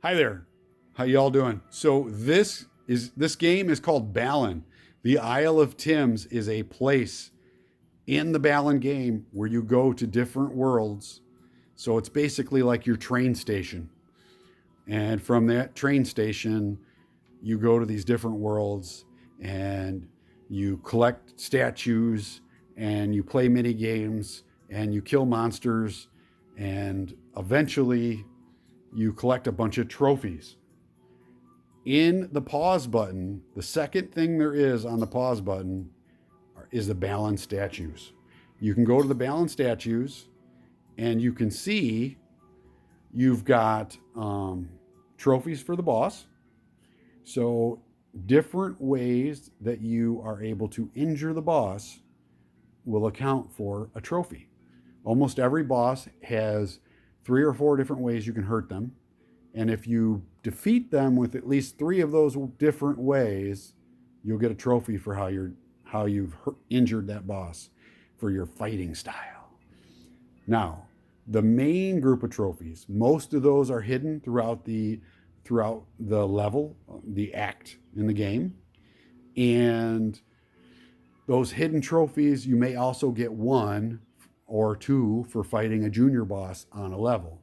Hi there. How y'all doing? So this game is called Balan. The Isle of Thames is a place in the Balan game where you go to different worlds. So it's basically like your train station. And from that train station, you go to these different worlds and you collect statues and you play mini games and you kill monsters and eventually you collect a bunch of trophies. In the pause button, the second thing there is on the pause button is the Balan statues. You can go to the Balan statues and you can see you've got trophies for the boss. So, different ways that you are able to injure the boss will account for a trophy. Almost every boss has 3 or 4 different ways you can hurt them. And if you defeat them with at least 3 of those different ways, you'll get a trophy for how you've injured that boss for your fighting style. Now, the main group of trophies, most of those are hidden throughout the level, the act in the game. And those hidden trophies, you may also get 1 or 2 for fighting a junior boss on a level.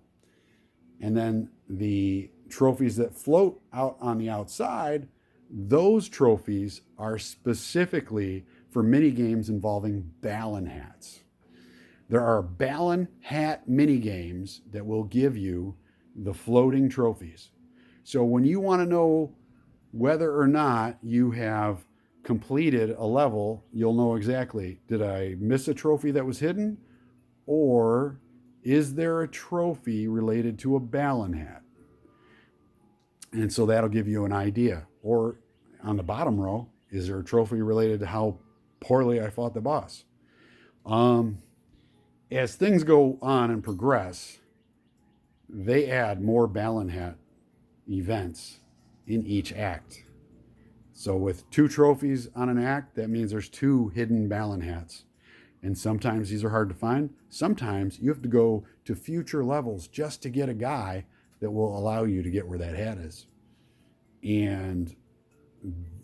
And then the trophies that float out on the outside, those trophies are specifically for mini games involving Balan hats. There are Balan hat mini games that will give you the floating trophies. So when you want to know whether or not you have completed a level, you'll know exactly, did I miss a trophy that was hidden? Or is there a trophy related to a Balan hat? And so that'll give you an idea. Or on the bottom row, is there a trophy related to how poorly I fought the boss? As things go on and progress, they add more Balan hat events in each act. So with 2 trophies on an act, that means there's 2 hidden Balan hats. And sometimes these are hard to find. Sometimes you have to go to future levels just to get a guy that will allow you to get where that hat is. And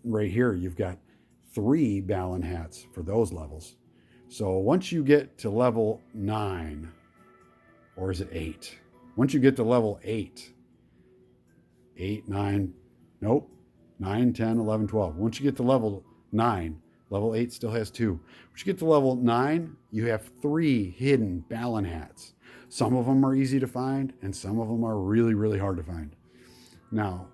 right here, you've got 3 Balan hats for those levels. So once you get to level 9, or is it 8? Once you get to level 8, 8, 9, nope, 9, 10, 11, 12. Once you get to level 9, level 8 still has 2. Once you get to level 9, you have 3 hidden Balan hats. Some of them are easy to find, and some of them are really, really hard to find. Now,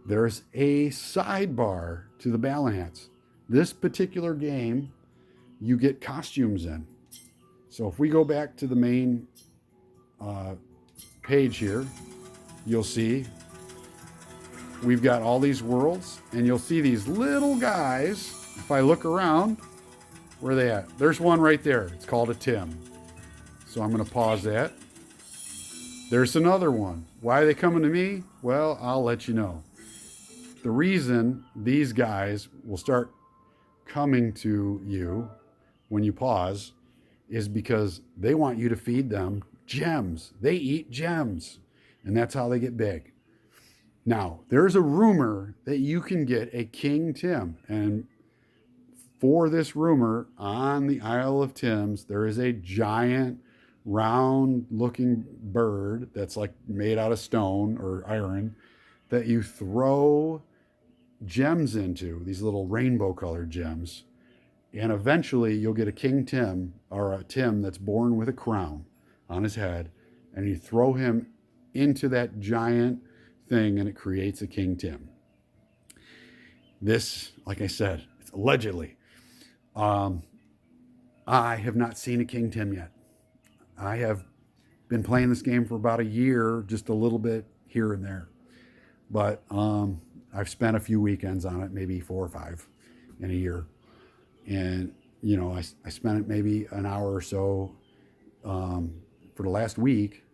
there's a sidebar to the Balan hats. This particular game, you get costumes in. So if we go back to the main page here, you'll see we've got all these worlds, and you'll see these little guys. If I look around, where are they at? There's one right there. It's called a Tim. So I'm going to pause that. There's another one. Why are they coming to me? Well, I'll let you know. The reason these guys will start coming to you when you pause is because they want you to feed them gems. They eat gems, and that's how they get big. Now, there's a rumor that you can get a King Tim, and for this rumor, on the Isle of Thames, there is a giant, round-looking bird that's like made out of stone or iron that you throw gems into, these little rainbow-colored gems, and eventually you'll get a King Tim, or a Tim that's born with a crown on his head, and you throw him into that giant thing, and it creates a King Tim. This, like I said, it's allegedly. I have not seen a King Tim yet. I have been playing this game for about a year, just a little bit here and there. But I've spent a few weekends on it, maybe 4 or 5 in a year. And, you know, I spent it maybe an hour or so for the last week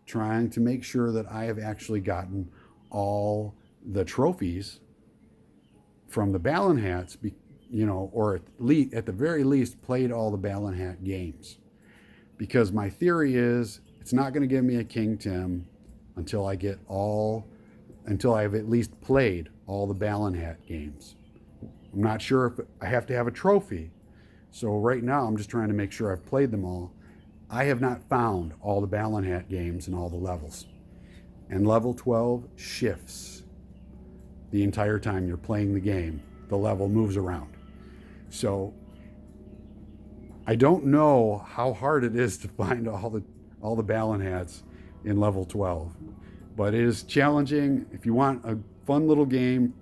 trying to make sure that I have actually gotten all the trophies from the Balan hats, or at the very least played all the Balan hat games. Because my theory is it's not going to give me a King Tim until I get all until I've at least played all the Ballon Hat games. I'm not sure if I have to have a trophy. So right now I'm just trying to make sure I've played them all. I have not found all the Ballon Hat games and all the levels. And level 12 shifts the entire time you're playing the game. The level moves around. So I don't know how hard it is to find all the Ballon Hats in level 12, but it is challenging. If you want a fun little game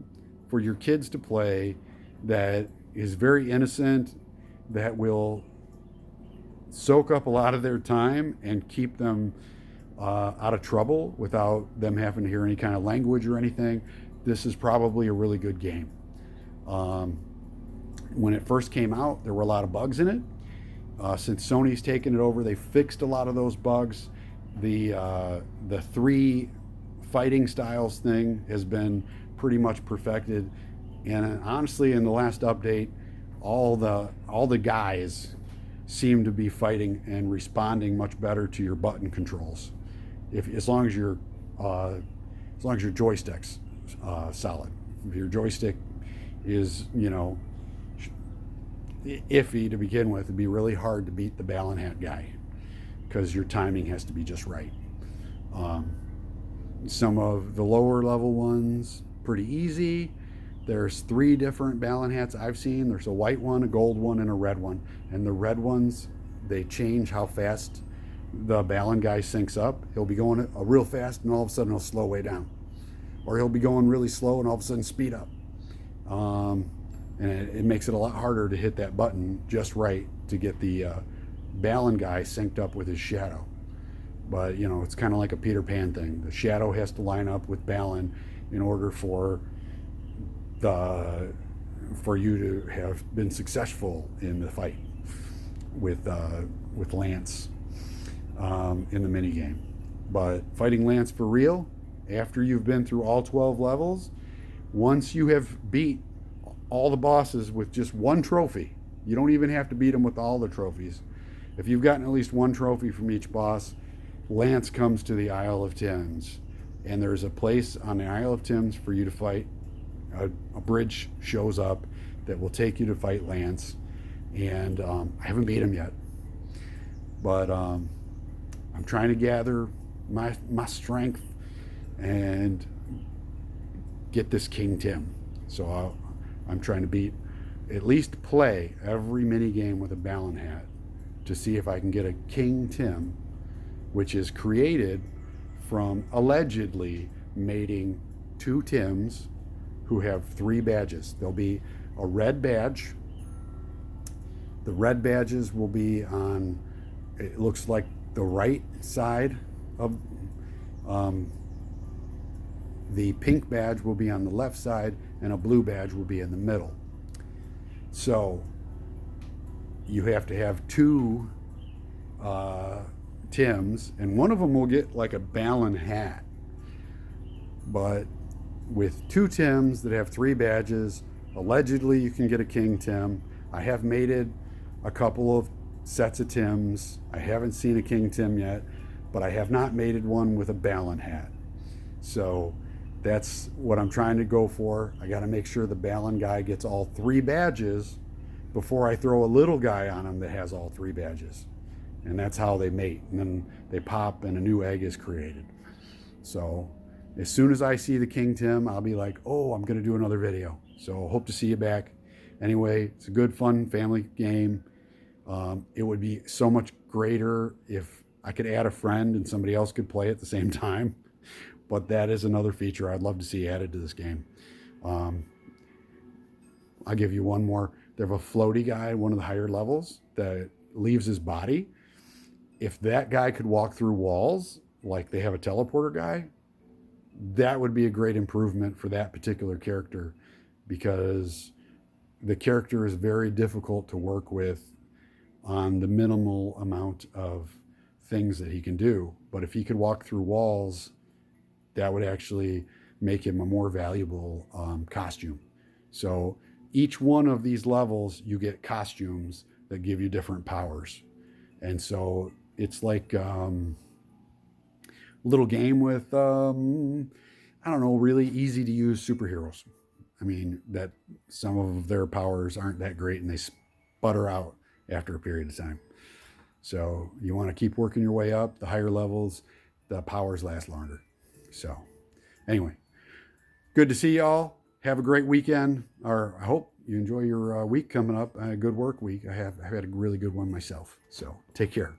for your kids to play that is very innocent, that will soak up a lot of their time and keep them out of trouble without them having to hear any kind of language or anything, this is probably a really good game. When it first came out, there were a lot of bugs in it. Since Sony's taken it over, they fixed a lot of those bugs. The 3 fighting styles thing has been pretty much perfected. And honestly, in the last update, all the guys seem to be fighting and responding much better to your button controls. As long as your joystick's solid. If your joystick is, iffy to begin with, it'd be really hard to beat the Ballon Hat guy because your timing has to be just right. Some of the lower level ones, pretty easy. There's 3 different Ballon Hats I've seen. There's a white one, a gold one, and a red one. And the red ones, they change how fast the Ballon guy syncs up. He'll be going real fast, and all of a sudden he'll slow way down. Or he'll be going really slow, and all of a sudden speed up. And it makes it a lot harder to hit that button just right to get the Ballon guy synced up with his shadow. But, it's kind of like a Peter Pan thing. The shadow has to line up with Ballon in order for you to have been successful in the fight with Lance in the minigame. But fighting Lance for real, after you've been through all 12 levels, once you have beat all the bosses with just one trophy, you don't even have to beat them with all the trophies. If you've gotten at least one trophy from each boss, Lance comes to the Isle of Thames, and there's a place on the Isle of Thames for you to fight. A bridge shows up that will take you to fight Lance, and I haven't beat him yet, but I'm trying to gather my strength and get this King Tim. So I'm trying to at least play every mini game with a Ballon Hat to see if I can get a King Tim, which is created from allegedly mating 2 Tims who have 3 badges. There'll be a red badge. The red badges will be on, it looks like, the right side of, the pink badge will be on the left side, and a blue badge will be in the middle. So you have to have 2 Tims, and one of them will get like a Ballon hat. But with 2 Tims that have 3 badges, allegedly you can get a King Tim. I have mated a couple of sets of Tims. I haven't seen a King Tim yet, but I have not mated one with a Ballon hat. So that's what I'm trying to go for. I got to make sure the Ballon guy gets all 3 badges before I throw a little guy on him that has all 3 badges. And that's how they mate. And then they pop and a new egg is created. So as soon as I see the King Tim, I'll be like, oh, I'm going to do another video. So hope to see you back. Anyway, it's a good, fun family game. It would be so much greater if I could add a friend and somebody else could play at the same time. But that is another feature I'd love to see added to this game. I'll give you one more. They have a floaty guy, one of the higher levels, that leaves his body. If that guy could walk through walls, like they have a teleporter guy, that would be a great improvement for that particular character, because the character is very difficult to work with on the minimal amount of things that he can do. But if he could walk through walls, that would actually make him a more valuable costume. So each one of these levels, you get costumes that give you different powers. And so it's like a little game with I don't know, really easy to use superheroes. I mean, that some of their powers aren't that great and they sputter out after a period of time. So you want to keep working your way up. The higher levels, the powers last longer. So anyway, good to see y'all. Have a great weekend, or I hope you enjoy your week coming up. A good work week. I've had a really good one myself. So take care.